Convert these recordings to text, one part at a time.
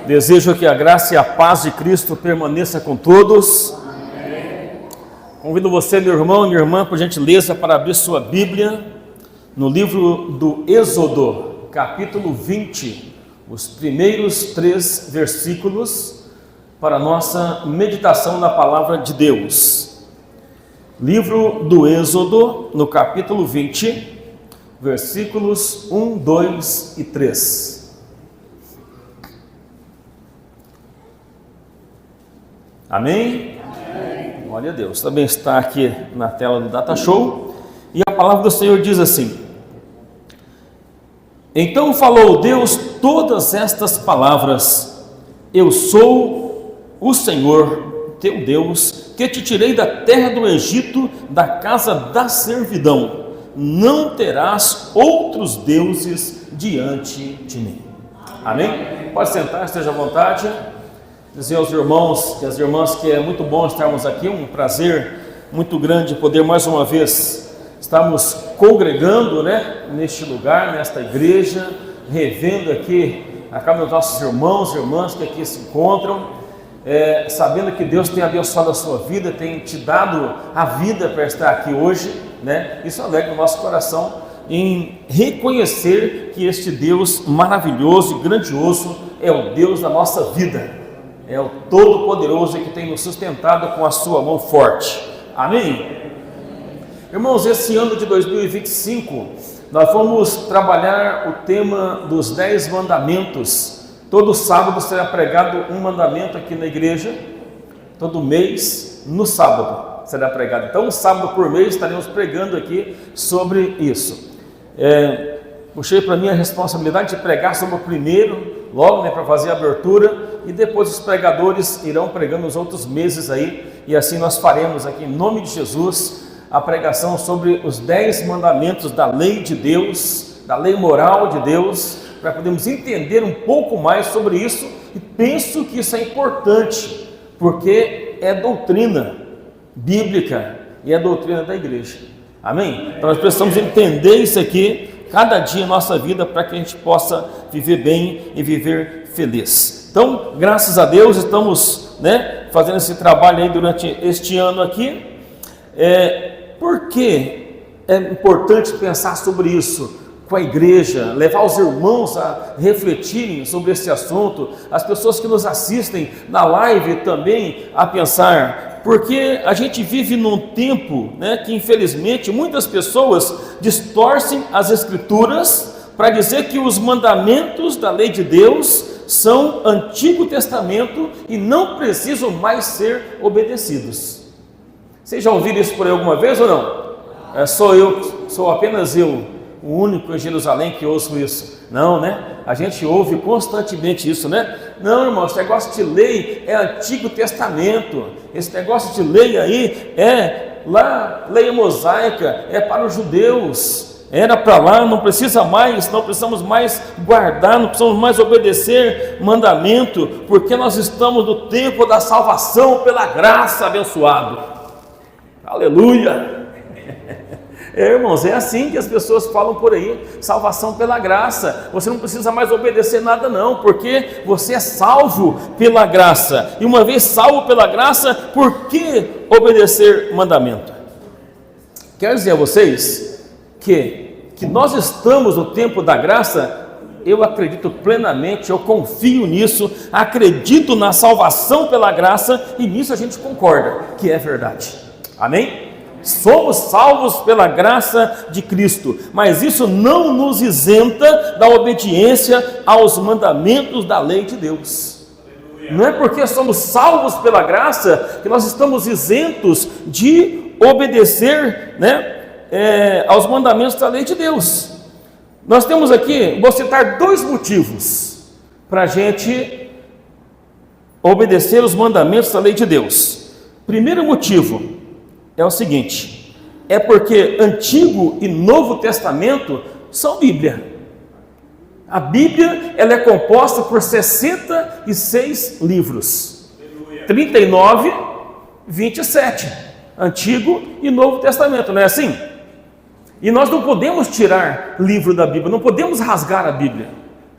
Desejo que a graça e a paz de Cristo permaneça com todos. Convido você, meu irmão e minha irmã, por gentileza, para abrir sua Bíblia no livro do Êxodo, capítulo 20, os primeiros 3 versículos para a nossa meditação na palavra de Deus. Livro do Êxodo, no capítulo 20, versículos 1, 2 e 3. Amém? Amém? Glória a Deus. Também está aqui na tela do Data Show. E a palavra do Senhor diz assim: Então falou Deus todas estas palavras: Eu sou o Senhor, teu Deus, que te tirei da terra do Egito, da casa da servidão. Não terás outros deuses diante de mim. Amém? Pode sentar, esteja à vontade. Dizer aos irmãos e às irmãs que é muito bom estarmos aqui, um prazer muito grande poder mais uma vez estarmos congregando, neste lugar, nesta igreja, revendo aqui a cada um dos nossos irmãos e irmãs que aqui se encontram, sabendo que Deus tem abençoado a sua vida, tem te dado a vida para estar aqui hoje, Isso alegra o nosso coração em reconhecer que este Deus maravilhoso e grandioso é o Deus da nossa vida. É o Todo-Poderoso que tem nos sustentado com a sua mão forte. Amém? Irmãos, esse ano de 2025, nós vamos trabalhar o tema dos 10 mandamentos. Todo sábado será pregado um mandamento aqui na igreja. Todo mês, no sábado, será pregado. Então, um sábado por mês estaremos pregando aqui sobre isso. Puxei para mim a responsabilidade de pregar sobre o primeiro, logo, para fazer a abertura, e depois os pregadores irão pregando os outros meses aí, e assim nós faremos aqui, em nome de Jesus, a pregação sobre os 10 mandamentos da lei de Deus, da lei moral de Deus, para podermos entender um pouco mais sobre isso, e penso que isso é importante, porque é doutrina bíblica, e é doutrina da igreja, amém? Então nós precisamos entender isso aqui, cada dia em nossa vida, para que a gente possa viver bem e viver feliz. Então, graças a Deus, estamos fazendo esse trabalho aí durante este ano aqui. Por que é importante pensar sobre isso com a igreja, levar os irmãos a refletirem sobre esse assunto, as pessoas que nos assistem na live também a pensar, porque a gente vive num tempo que infelizmente muitas pessoas distorcem as escrituras para dizer que os mandamentos da lei de Deus são Antigo Testamento e não precisam mais ser obedecidos. Vocês já ouviram isso por aí alguma vez ou não? Sou apenas eu, o único em Jerusalém que ouço isso. Não, A gente ouve constantemente isso, Não, irmão, esse negócio de lei é Antigo Testamento. Esse negócio de lei aí é lá, lei mosaica, é para os judeus. Era para lá, não precisamos mais guardar, não precisamos mais obedecer mandamento, porque nós estamos no tempo da salvação pela graça, abençoado. Aleluia! Irmãos, é assim que as pessoas falam por aí, salvação pela graça. Você não precisa mais obedecer nada não, porque você é salvo pela graça. E uma vez salvo pela graça, por que obedecer mandamento? Quero dizer a vocês que nós estamos no tempo da graça. Eu acredito plenamente, eu confio nisso, acredito na salvação pela graça, e nisso a gente concorda que é verdade. Amém? Somos salvos pela graça de Cristo, mas isso não nos isenta da obediência aos mandamentos da lei de Deus. Não é porque somos salvos pela graça que nós estamos isentos de obedecer, aos mandamentos da lei de Deus. Nós temos aqui, vou citar 2 motivos para a gente obedecer os mandamentos da lei de Deus. Primeiro motivo é o seguinte: é porque Antigo e Novo Testamento são Bíblia. A Bíblia, ela é composta por 66 livros, 39, 27, Antigo e Novo Testamento, não é assim? E nós não podemos tirar livro da Bíblia, não podemos rasgar a Bíblia.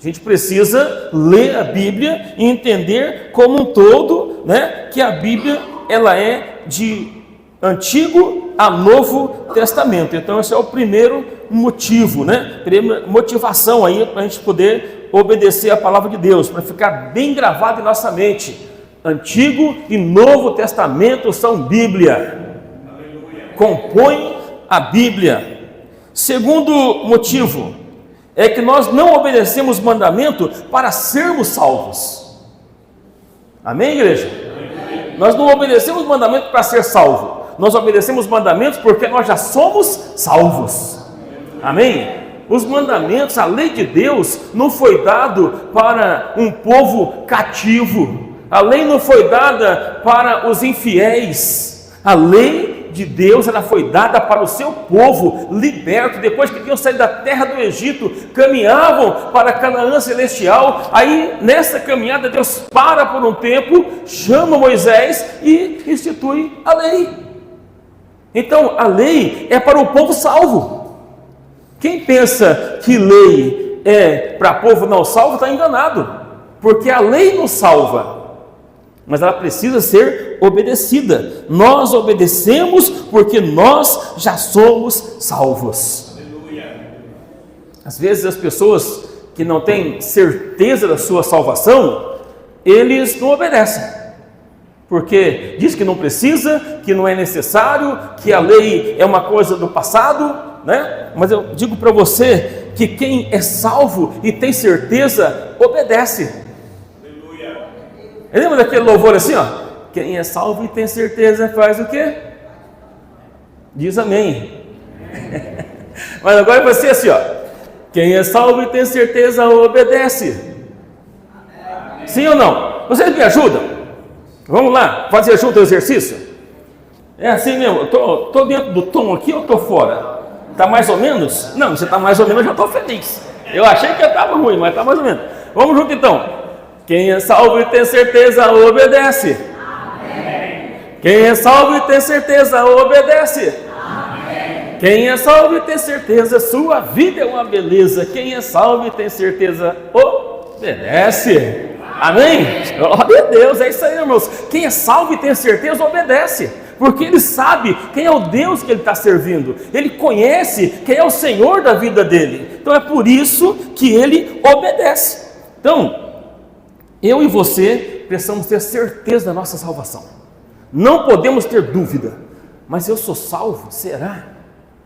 A gente precisa ler a Bíblia e entender como um todo, né, que a Bíblia ela é de Antigo a Novo Testamento. Então esse é o primeiro motivo, né? Primeira motivação aí para a gente poder obedecer a palavra de Deus, para ficar bem gravado em nossa mente. Antigo e Novo Testamento são Bíblia. Compõem a Bíblia. Segundo motivo é que nós não obedecemos mandamento para sermos salvos. Amém, igreja? Nós não obedecemos mandamento para ser salvo. Nós obedecemos mandamentos porque nós já somos salvos. Amém? Os mandamentos, a lei de Deus não foi dado para um povo cativo. A lei não foi dada para os infiéis. A lei de Deus, ela foi dada para o seu povo liberto, depois que tinham saído da terra do Egito, caminhavam para Canaã celestial. Aí nessa caminhada Deus para por um tempo, chama Moisés e institui a lei. Então a lei é para o povo salvo. Quem pensa que lei é para povo não salvo está enganado, porque a lei nos salva, mas ela precisa ser obedecida. Nós obedecemos porque nós já somos salvos. Às vezes as pessoas que não têm certeza da sua salvação, eles não obedecem, porque diz que não precisa, que não é necessário, que a lei é uma coisa do passado, né? Mas eu digo para você que quem é salvo e tem certeza, obedece. Lembra daquele louvor assim, ó? Quem é salvo e tem certeza faz o quê? Diz amém. Mas agora vai ser assim, ó. Quem é salvo e tem certeza obedece. Sim ou não? Vocês me ajudam? Vamos lá, fazer junto o exercício? É assim mesmo, eu tô dentro do tom aqui ou estou fora? Está mais ou menos? Não, você está mais ou menos, eu já estou feliz. Eu achei que estava ruim, mas está mais ou menos. Vamos junto então. Quem é salvo e tem certeza, obedece. Amém. Quem é salvo e tem certeza, obedece. Amém. Quem é salvo e tem certeza, sua vida é uma beleza. Quem é salvo e tem certeza, obedece. Amém? Glória a Deus, é isso aí, irmãos. Quem é salvo e tem certeza, obedece. Porque ele sabe quem é o Deus que ele está servindo. Ele conhece quem é o Senhor da vida dele. Então é por isso que ele obedece. Então, eu e você precisamos ter certeza da nossa salvação. Não podemos ter dúvida. Mas eu sou salvo? Será?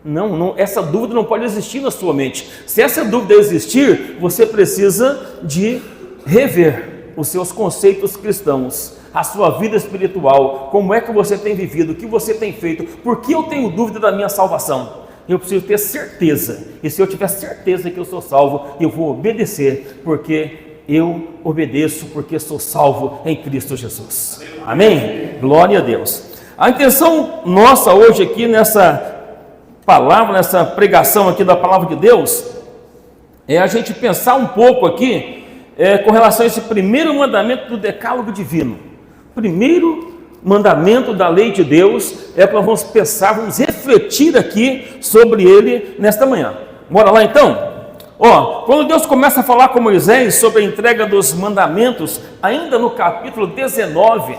Não, essa dúvida não pode existir na sua mente. Se essa dúvida existir, você precisa de rever os seus conceitos cristãos, a sua vida espiritual, como é que você tem vivido, o que você tem feito, por que eu tenho dúvida da minha salvação? Eu preciso ter certeza, e se eu tiver certeza que eu sou salvo, eu vou obedecer, porque eu obedeço porque sou salvo em Cristo Jesus. Amém? Glória a Deus. A intenção nossa hoje aqui nessa palavra, nessa pregação aqui da palavra de Deus, é a gente pensar um pouco aqui com relação a esse primeiro mandamento do decálogo divino. Primeiro mandamento da lei de Deus é que nós vamos pensar, vamos refletir aqui sobre ele nesta manhã. Bora lá então? Quando Deus começa a falar com Moisés sobre a entrega dos mandamentos, ainda no capítulo 19,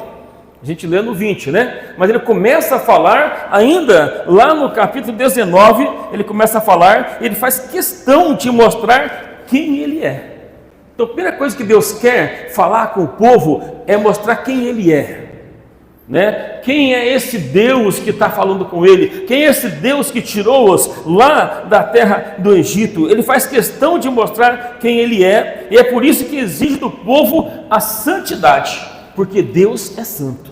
a gente lê no 20, né? Mas ele começa a falar, ainda lá no capítulo 19, ele começa a falar, ele faz questão de mostrar quem ele é. Então a primeira coisa que Deus quer falar com o povo é mostrar quem ele é. Né? Quem é esse Deus que está falando com ele? Quem é esse Deus que tirou-os lá da terra do Egito? Ele faz questão de mostrar quem ele é, e é por isso que exige do povo a santidade, porque Deus é santo.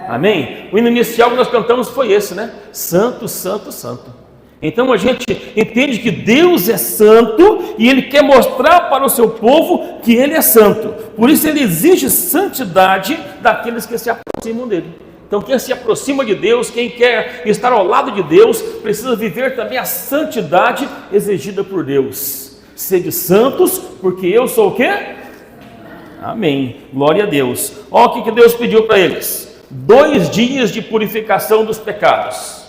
Amém? O hino inicial que nós cantamos foi esse, né? Santo, santo, santo. Então a gente entende que Deus é santo e Ele quer mostrar para o seu povo que Ele é santo. Por isso Ele exige santidade daqueles que se aproximam dEle. Então quem se aproxima de Deus, quem quer estar ao lado de Deus, precisa viver também a santidade exigida por Deus. Sede santos, porque eu sou o quê? Amém. Glória a Deus. Olha o que Deus pediu para eles: 2 dias de purificação dos pecados,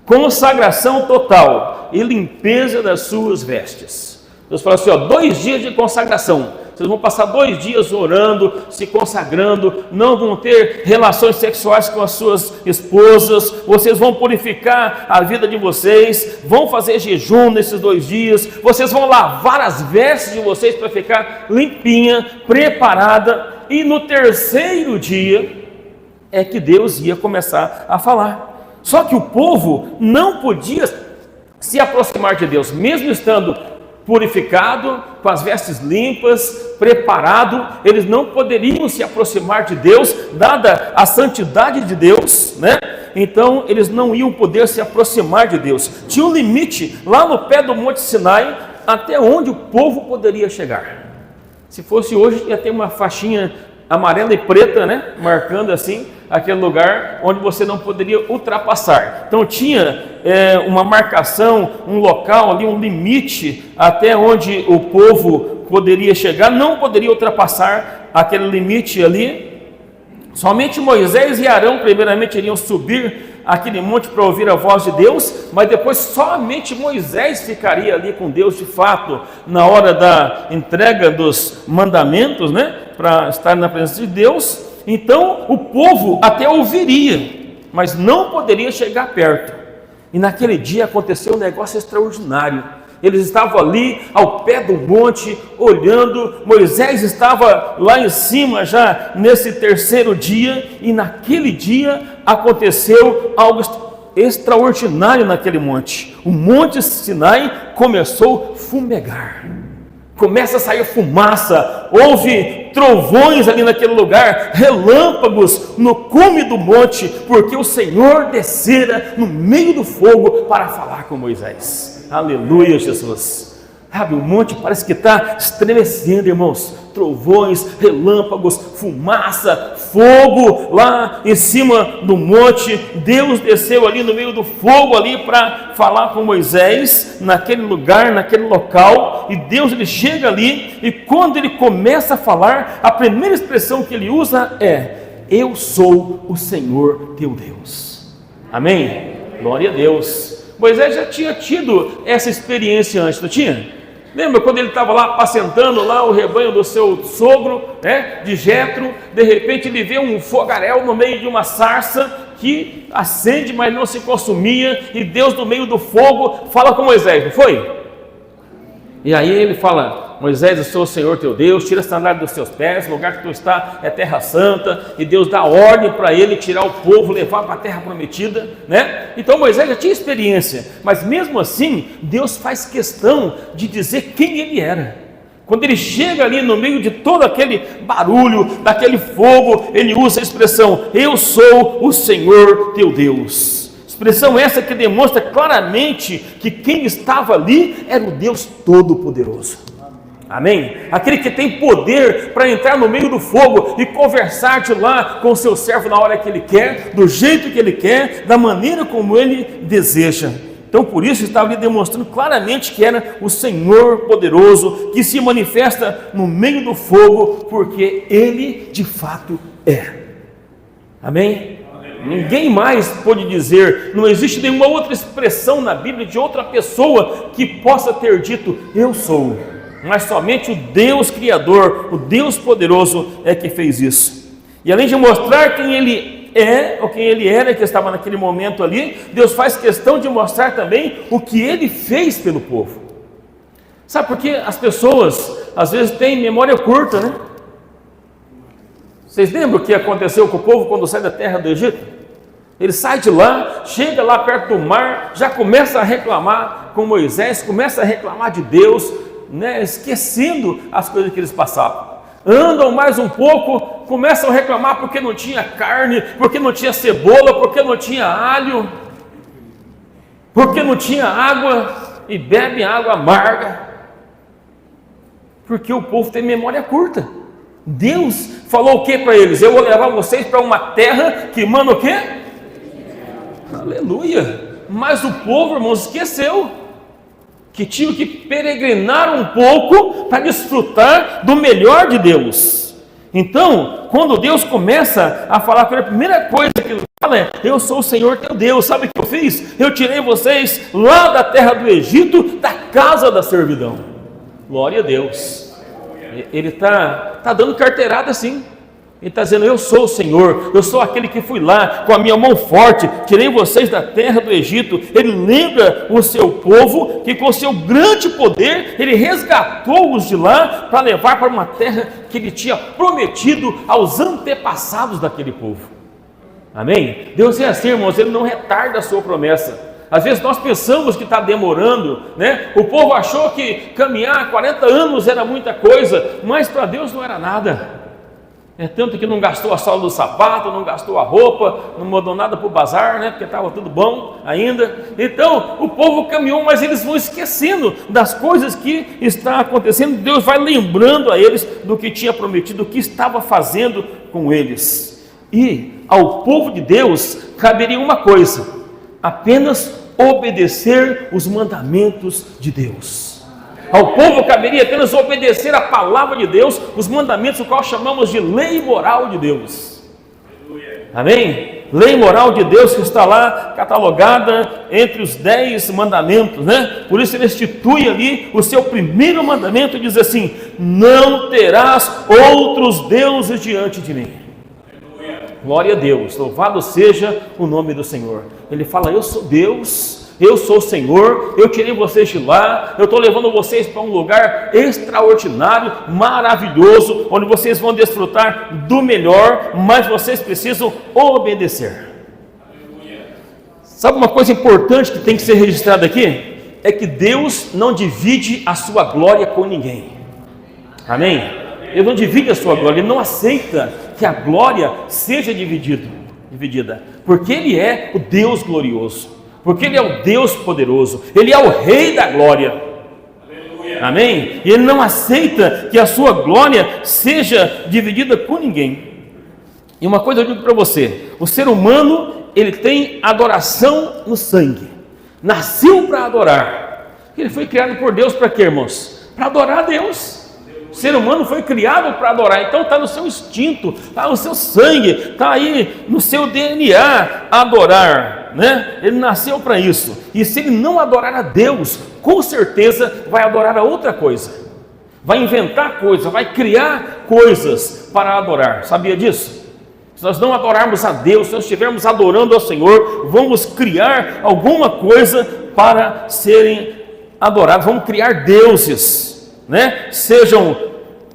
consagração total e limpeza das suas vestes. Deus falou assim, 2 dias de consagração. Vocês vão passar 2 dias orando, se consagrando, não vão ter relações sexuais com as suas esposas, vocês vão purificar a vida de vocês, vão fazer jejum nesses 2 dias, vocês vão lavar as vestes de vocês para ficar limpinha, preparada, e no 3º dia é que Deus ia começar a falar. Só que o povo não podia se aproximar de Deus, mesmo estando purificado, com as vestes limpas, preparado, eles não poderiam se aproximar de Deus, dada a santidade de Deus, né? Então eles não iam poder se aproximar de Deus. Tinha um limite lá no pé do Monte Sinai, até onde o povo poderia chegar. Se fosse hoje, ia ter uma faixinha amarela e preta, né? Marcando assim aquele lugar onde você não poderia ultrapassar. Então tinha uma marcação, um local ali, um limite até onde o povo poderia chegar, não poderia ultrapassar aquele limite ali. Somente Moisés e Arão primeiramente iriam subir aquele monte para ouvir a voz de Deus, mas depois somente Moisés ficaria ali com Deus de fato, na hora da entrega dos mandamentos, né? Para estar na presença de Deus. Então o povo até ouviria, mas não poderia chegar perto. E naquele dia aconteceu um negócio extraordinário. Eles estavam ali ao pé do monte, olhando. Moisés estava lá em cima já nesse 3º dia, e naquele dia aconteceu algo extraordinário naquele monte. O Monte Sinai começou a fumegar. Começa a sair fumaça, houve trovões ali naquele lugar, relâmpagos no cume do monte, porque o Senhor descera no meio do fogo para falar com Moisés. Aleluia, Jesus. Sabe, o monte parece que está estremecendo, irmãos. Trovões, relâmpagos, fumaça, fogo lá em cima do monte. Deus desceu ali no meio do fogo ali para falar com Moisés naquele lugar, naquele local. E Deus, ele chega ali, e quando ele começa a falar, a primeira expressão que ele usa é: eu sou o Senhor teu Deus. Amém? Glória a Deus. Moisés já tinha tido essa experiência antes, não tinha? Lembra quando ele estava lá apacentando lá o rebanho do seu sogro, né, de Jetro? De repente ele vê um fogaréu no meio de uma sarça que acende, mas não se consumia, e Deus no meio do fogo fala com Moisés, não foi? E aí ele fala: Moisés, eu sou o Senhor teu Deus, tira a sandália dos teus pés, o lugar que tu está é terra santa. E Deus dá ordem para ele tirar o povo, levar para a terra prometida, né? Então Moisés já tinha experiência, mas mesmo assim Deus faz questão de dizer quem ele era. Quando ele chega ali no meio de todo aquele barulho, daquele fogo, ele usa a expressão: eu sou o Senhor teu Deus. Expressão essa que demonstra claramente que quem estava ali era o Deus Todo-Poderoso. Amém? Aquele que tem poder para entrar no meio do fogo e conversar de lá com o seu servo na hora que ele quer, do jeito que ele quer, da maneira como ele deseja. Então por isso estava ali demonstrando claramente que era o Senhor poderoso, que se manifesta no meio do fogo, porque ele de fato é. Amém? Ninguém mais pode dizer, não existe nenhuma outra expressão na Bíblia de outra pessoa que possa ter dito eu sou, mas somente o Deus Criador, o Deus poderoso é que fez isso. E além de mostrar quem ele é, ou quem ele era que estava naquele momento ali, Deus faz questão de mostrar também o que ele fez pelo povo. Sabe por que as pessoas às vezes têm memória curta, né? Vocês lembram o que aconteceu com o povo quando sai da terra do Egito? Ele sai de lá, chega lá perto do mar, já começa a reclamar com Moisés, começa a reclamar de Deus, né, esquecendo as coisas que eles passavam. Andam mais um pouco, começam a reclamar porque não tinha carne, porque não tinha cebola, porque não tinha alho, porque não tinha água, e bebem água amarga, porque o povo tem memória curta. Deus falou o que para eles? Eu vou levar vocês para uma terra que manda o quê? Aleluia! Mas o povo, irmãos, esqueceu que tinha que peregrinar um pouco para desfrutar do melhor de Deus. Então, quando Deus começa a falar com ele, a primeira coisa que ele fala é: eu sou o Senhor teu Deus. Sabe o que eu fiz? Eu tirei vocês lá da terra do Egito, da casa da servidão. Glória a Deus. Ele está dando carteirada assim. Ele está dizendo: eu sou o Senhor, eu sou aquele que fui lá com a minha mão forte, tirei vocês da terra do Egito. Ele lembra o seu povo que com o seu grande poder ele resgatou-os de lá para levar para uma terra que ele tinha prometido aos antepassados daquele povo. Amém? Deus é assim, irmãos, ele não retarda a sua promessa. Às vezes nós pensamos que está demorando, né? O povo achou que caminhar 40 anos era muita coisa, mas para Deus não era nada. É tanto que não gastou a sola do sapato, não gastou a roupa, não mandou nada para o bazar, né? Porque estava tudo bom ainda. Então o povo caminhou, mas eles vão esquecendo das coisas que está acontecendo. Deus vai lembrando a eles do que tinha prometido, do que estava fazendo com eles. E ao povo de Deus caberia uma coisa: apenas obedecer os mandamentos de Deus. Ao povo caberia apenas obedecer a palavra de Deus, os mandamentos, o qual chamamos de lei moral de Deus. Amém? Lei moral de Deus que está lá catalogada entre os 10 mandamentos, né? Por isso ele institui ali o seu primeiro mandamento, diz assim: não terás outros deuses diante de mim. Glória a Deus, louvado seja o nome do Senhor. Ele fala: eu sou Deus, eu sou o Senhor, eu tirei vocês de lá, eu estou levando vocês para um lugar extraordinário, maravilhoso, onde vocês vão desfrutar do melhor, mas vocês precisam obedecer. Sabe uma coisa importante que tem que ser registrada aqui? É que Deus não divide a sua glória com ninguém. Amém? Ele não divide a sua glória, ele não aceita que a glória seja dividida, porque ele é o Deus glorioso, porque ele é o Deus poderoso, ele é o Rei da glória. Amém? E ele não aceita que a sua glória seja dividida com ninguém. E uma coisa eu digo para você: o ser humano, ele tem adoração no sangue, nasceu para adorar. Ele foi criado por Deus para quê, irmãos? Para adorar a Deus. O ser humano foi criado para adorar, então está no seu instinto, está no seu sangue, está aí no seu DNA adorar, né? Ele nasceu para isso. E se ele não adorar a Deus, com certeza vai adorar a outra coisa, vai inventar coisas, vai criar coisas para adorar. Sabia disso? Se nós não adorarmos a Deus, se nós estivermos adorando ao Senhor, vamos criar alguma coisa para serem adorados, vamos criar deuses, né? Sejam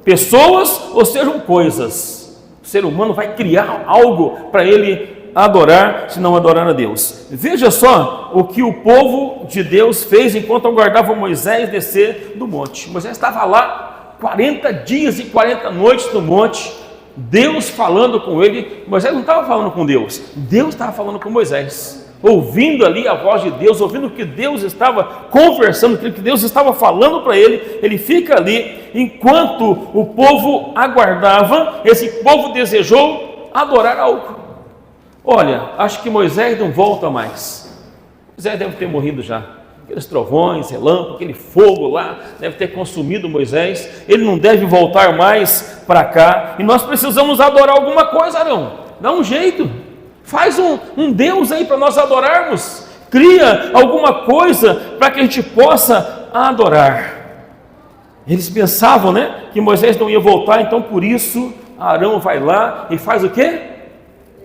pessoas ou sejam coisas. O ser humano vai criar algo para ele adorar, se não adorar a Deus. Veja só o que o povo de Deus fez enquanto aguardava Moisés descer do monte. Moisés estava lá 40 dias e 40 noites no monte, Deus falando com ele. Moisés não estava falando com Deus, Deus estava falando com Moisés, ouvindo ali a voz de Deus, ouvindo o que Deus estava conversando, o que Deus estava falando para ele. Ele fica ali, enquanto o povo aguardava, esse povo desejou adorar algo. Olha, acho que Moisés não volta mais. Moisés deve ter morrido já. Aqueles trovões, relâmpagos, aquele fogo lá, deve ter consumido Moisés. Ele não deve voltar mais para cá. E nós precisamos adorar alguma coisa, Arão. Dá um jeito. Faz um Deus aí para nós adorarmos. Cria alguma coisa para que a gente possa adorar. Eles pensavam, né, que Moisés não ia voltar, então por isso Arão vai lá e faz o quê?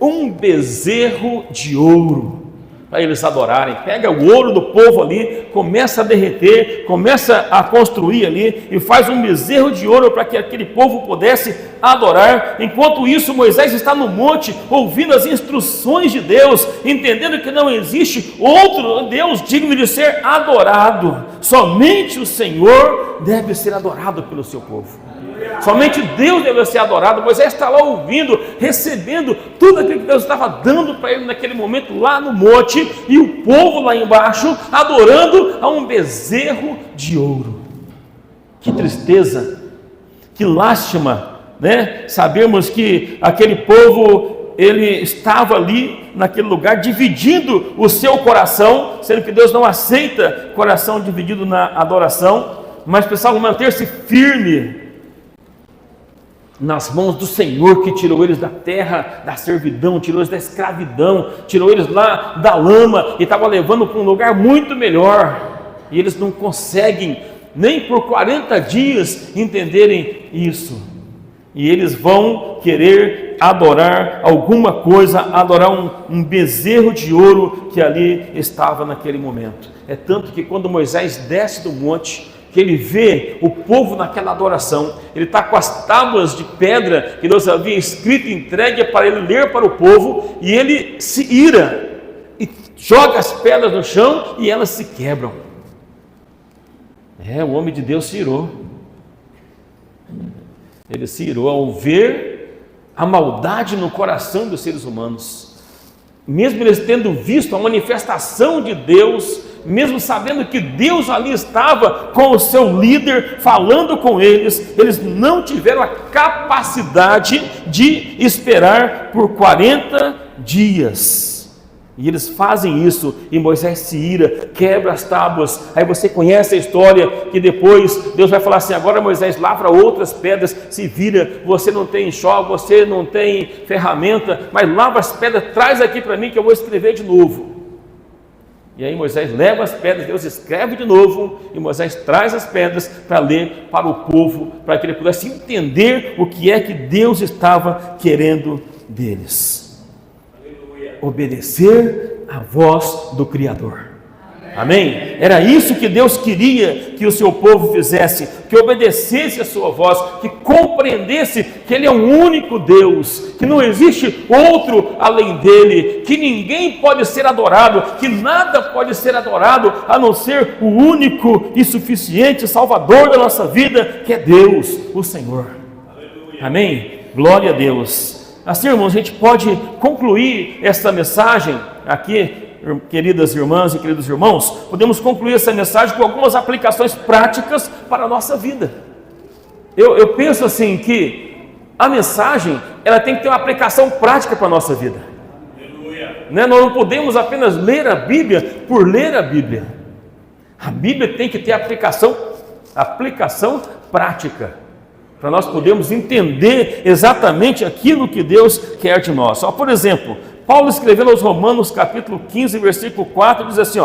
Um bezerro de ouro para eles adorarem. Pega o ouro do povo ali, começa a derreter, começa a construir ali e faz um bezerro de ouro para que aquele povo pudesse adorar. Enquanto isso, Moisés está no monte ouvindo as instruções de Deus, entendendo que não existe outro Deus digno de ser adorado. Somente o Senhor deve ser adorado pelo seu povo. Somente Deus deve ser adorado. Moisés está lá ouvindo, recebendo tudo aquilo que Deus estava dando para ele naquele momento lá no monte, e o povo lá embaixo adorando a um bezerro de ouro. Que tristeza, que lástima, né? Sabemos que aquele povo, ele estava ali naquele lugar dividindo o seu coração, sendo que Deus não aceita coração dividido na adoração, mas precisava manter-se firme nas mãos do Senhor, que tirou eles da terra da servidão, tirou eles da escravidão, tirou eles lá da lama e estava levando para um lugar muito melhor. E eles não conseguem nem por 40 dias entenderem isso. E eles vão querer adorar alguma coisa, adorar um bezerro de ouro que ali estava naquele momento. É tanto que quando Moisés desce do monte, que ele vê o povo naquela adoração, ele está com as tábuas de pedra que Deus havia escrito, entregue para ele ler para o povo, e ele se ira, e joga as pedras no chão, e elas se quebram. O homem de Deus se irou. Ele se irou ao ver a maldade no coração dos seres humanos. Mesmo eles tendo visto a manifestação de Deus, mesmo sabendo que Deus ali estava com o seu líder, falando com eles, eles não tiveram a capacidade de esperar por 40 dias. E eles fazem isso, e Moisés se ira, quebra as tábuas. Aí você conhece a história, que depois Deus vai falar assim: agora Moisés, lavra outras pedras, se vira, você não tem enxoval, você não tem ferramenta, mas lava as pedras, traz aqui para mim que eu vou escrever de novo. E aí Moisés leva as pedras, Deus escreve de novo, e Moisés traz as pedras para ler para o povo, para que ele pudesse entender o que é que Deus estava querendo deles. Obedecer à voz do Criador. Amém? Era isso que Deus queria que o seu povo fizesse, que obedecesse a sua voz, que compreendesse que Ele é o único Deus, que não existe outro além dEle, que ninguém pode ser adorado, que nada pode ser adorado a não ser o único e suficiente Salvador da nossa vida, que é Deus, o Senhor. Amém? Glória a Deus. Assim, irmãos, a gente pode concluir esta mensagem aqui, queridas irmãs e queridos irmãos, podemos concluir essa mensagem com algumas aplicações práticas para a nossa vida. Eu penso assim que a mensagem, ela tem que ter uma aplicação prática para a nossa vida. Nós não podemos apenas ler a Bíblia por ler a Bíblia. A Bíblia tem que ter aplicação prática, para nós podermos entender exatamente aquilo que Deus quer de nós. Por exemplo, Paulo escrevendo aos Romanos capítulo 15, versículo 4, diz assim: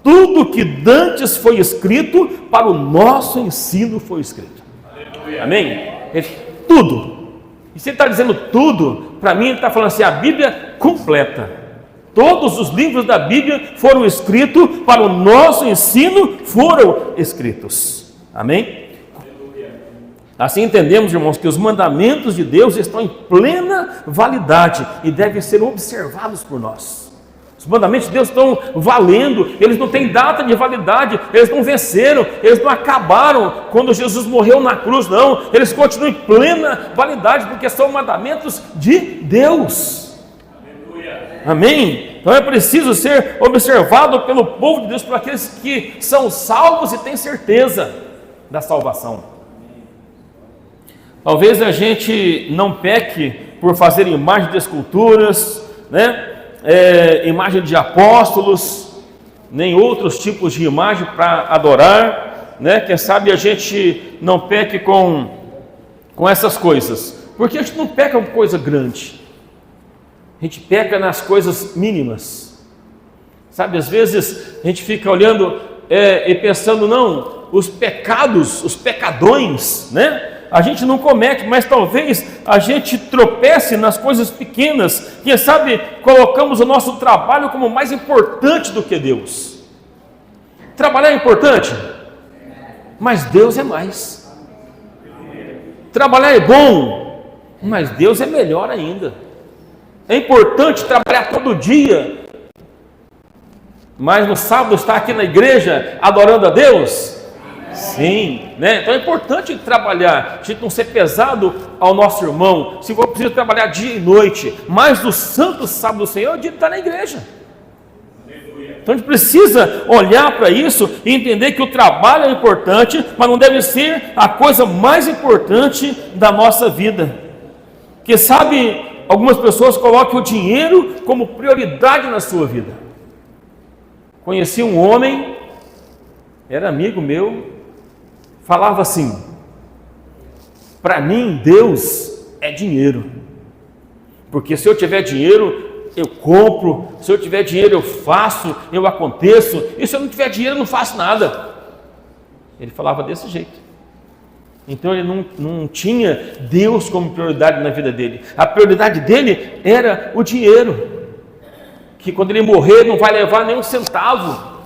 tudo que dantes foi escrito, para o nosso ensino foi escrito. Aleluia. Amém? Tudo. E se ele está dizendo tudo, para mim ele está falando assim, a Bíblia completa. Todos os livros da Bíblia foram escritos, para o nosso ensino foram escritos. Amém? Assim entendemos, irmãos, que os mandamentos de Deus estão em plena validade e devem ser observados por nós. Os mandamentos de Deus estão valendo, eles não têm data de validade, eles não venceram, eles não acabaram quando Jesus morreu na cruz, não, eles continuam em plena validade, porque são mandamentos de Deus. Amém? Então é preciso ser observado pelo povo de Deus, por aqueles que são salvos e têm certeza da salvação. Talvez a gente não peque por fazer imagem de esculturas, imagem de apóstolos, nem outros tipos de imagem para adorar, Quem sabe a gente não peque com essas coisas, porque a gente não peca com coisa grande, a gente peca nas coisas mínimas, sabe? Às vezes a gente fica olhando e pensando, não, os pecados, os pecadões, a gente não comete, mas talvez a gente tropece nas coisas pequenas. Quem sabe colocamos o nosso trabalho como mais importante do que Deus. Trabalhar é importante, mas Deus é mais. Trabalhar é bom, mas Deus é melhor ainda. É importante trabalhar todo dia, mas no sábado estar aqui na igreja adorando a Deus? Sim, Então é importante trabalhar, a gente não ser pesado ao nosso irmão. Se for preciso trabalhar dia e noite, mas no santo sábado do Senhor é o dia de estar na igreja. Então a gente precisa olhar para isso e entender que o trabalho é importante, mas não deve ser a coisa mais importante da nossa vida. Porque sabe, algumas pessoas colocam o dinheiro como prioridade na sua vida. Conheci um homem, era amigo meu, falava assim: para mim Deus é dinheiro, porque se eu tiver dinheiro eu compro, se eu tiver dinheiro eu faço, eu aconteço, e se eu não tiver dinheiro eu não faço nada. Ele falava desse jeito. Então ele não tinha Deus como prioridade na vida dele. A prioridade dele era o dinheiro, que quando ele morrer não vai levar nem um centavo.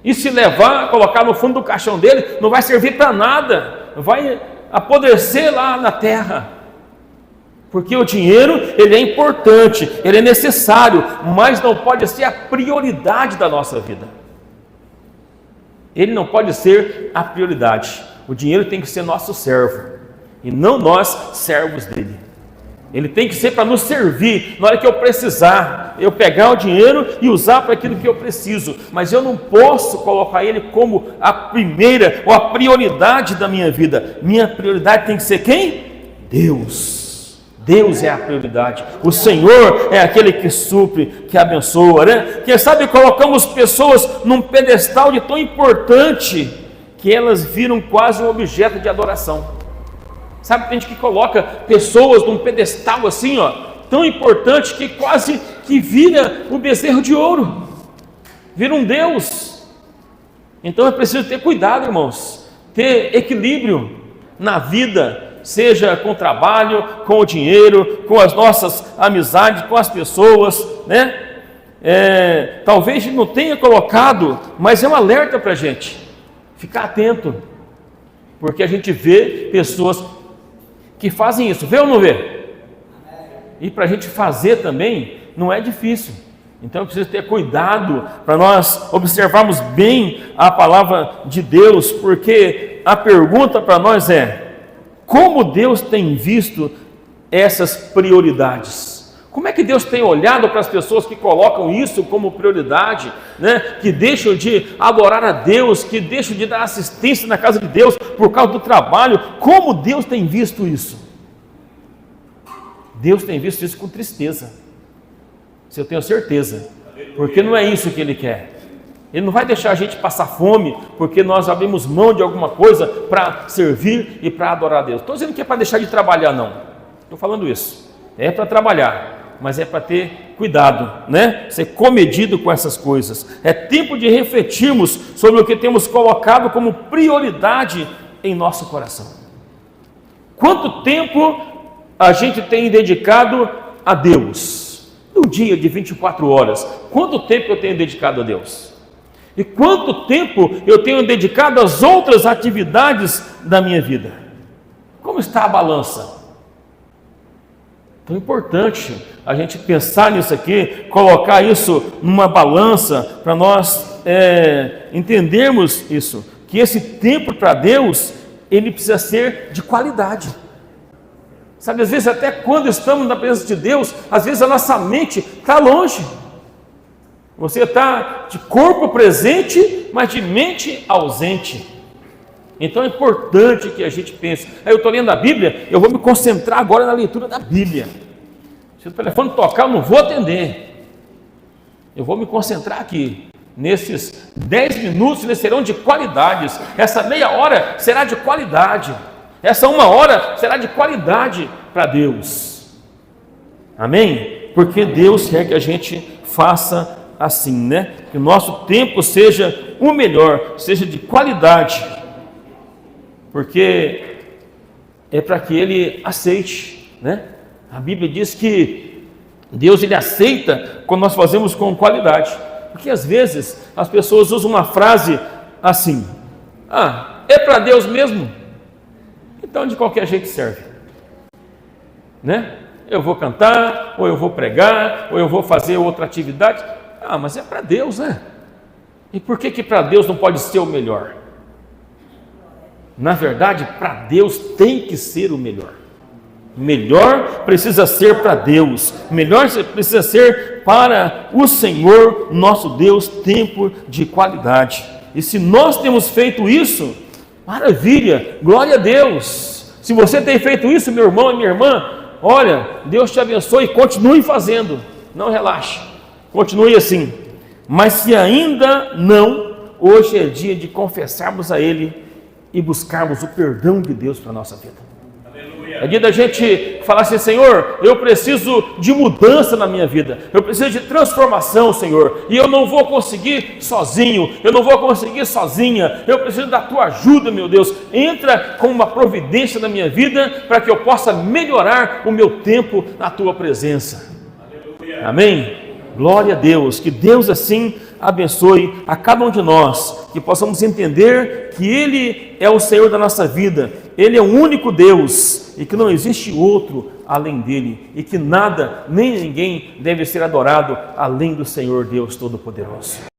E se levar, colocar no fundo do caixão dele, não vai servir para nada, vai apodrecer lá na terra. Porque o dinheiro, ele é importante, ele é necessário, mas não pode ser a prioridade da nossa vida. Ele não pode ser a prioridade. O dinheiro tem que ser nosso servo, e não nós servos dele. Ele tem que ser para nos servir na hora que eu precisar, eu pegar o dinheiro e usar para aquilo que eu preciso, mas eu não posso colocar ele como a primeira ou a prioridade da minha vida. Minha prioridade tem que ser quem? Deus. Deus é a prioridade. O Senhor é aquele que supre, que abençoa, né? Quem sabe colocamos pessoas num pedestal de tão importante que elas viram quase um objeto de adoração. Sabe, tem gente que coloca pessoas num pedestal assim, ó, tão importante que quase que vira um bezerro de ouro, vira um Deus. Então é preciso ter cuidado, irmãos, ter equilíbrio na vida, seja com o trabalho, com o dinheiro, com as nossas amizades, com as pessoas, né? Talvez não tenha colocado, mas é um alerta para a gente ficar atento, porque a gente vê pessoas que fazem isso, vê ou não vê? E para a gente fazer também não é difícil. Então eu preciso ter cuidado para nós observarmos bem a palavra de Deus, porque a pergunta para nós é: como Deus tem visto essas prioridades? Como é que Deus tem olhado para as pessoas que colocam isso como prioridade, né? Que deixam de adorar a Deus, que deixam de dar assistência na casa de Deus por causa do trabalho? Como Deus tem visto isso? Deus tem visto isso com tristeza. Isso eu tenho certeza, porque não é isso que Ele quer. Ele não vai deixar a gente passar fome porque nós abrimos mão de alguma coisa para servir e para adorar a Deus. Estou dizendo que é para deixar de trabalhar, não. Estou falando isso. É para trabalhar, mas é para ter cuidado, né? Ser comedido com essas coisas. É tempo de refletirmos sobre o que temos colocado como prioridade em nosso coração. Quanto tempo a gente tem dedicado a Deus? No dia de 24 horas, quanto tempo eu tenho dedicado a Deus? E quanto tempo eu tenho dedicado às outras atividades da minha vida? Como está a balança? Tão importante a gente pensar nisso aqui, colocar isso numa balança para nós entendermos isso, que esse tempo para Deus, ele precisa ser de qualidade. Sabe, às vezes até quando estamos na presença de Deus, às vezes a nossa mente está longe. Você está de corpo presente, mas de mente ausente. Então é importante que a gente pense. Aí eu estou lendo a Bíblia, eu vou me concentrar agora na leitura da Bíblia. Se o telefone tocar, eu não vou atender. Eu vou me concentrar aqui. Nesses 10 minutos, eles serão de qualidades. Essa meia hora será de qualidade. Essa 1 hora será de qualidade para Deus. Amém? Porque Deus quer que a gente faça assim, né? Que o nosso tempo seja o melhor, seja de qualidade, porque é para que Ele aceite, né? A Bíblia diz que Deus, Ele aceita quando nós fazemos com qualidade, porque às vezes as pessoas usam uma frase assim: ah, é para Deus mesmo? Então de qualquer jeito serve, né? Eu vou cantar, ou eu vou pregar, ou eu vou fazer outra atividade. Ah, mas é para Deus, né? E por que para Deus não pode ser o melhor? Na verdade, para Deus tem que ser o melhor. Melhor precisa ser para Deus. Melhor precisa ser para o Senhor, nosso Deus, tempo de qualidade. E se nós temos feito isso, maravilha, glória a Deus. Se você tem feito isso, meu irmão e minha irmã, olha, Deus te abençoe e continue fazendo. Não relaxe. Continue assim. Mas se ainda não, hoje é dia de confessarmos a Ele e buscarmos o perdão de Deus para a nossa vida. Aleluia. É dia da gente falar assim: Senhor, eu preciso de mudança na minha vida, eu preciso de transformação, Senhor, e eu não vou conseguir sozinho, eu não vou conseguir sozinha, eu preciso da tua ajuda, meu Deus. Entra com uma providência na minha vida para que eu possa melhorar o meu tempo na tua presença. Amém? Glória a Deus, que Deus assim abençoe a cada um de nós, que possamos entender que Ele é o Senhor da nossa vida, Ele é o único Deus e que não existe outro além dEle, e que nada nem ninguém deve ser adorado além do Senhor Deus Todo-Poderoso.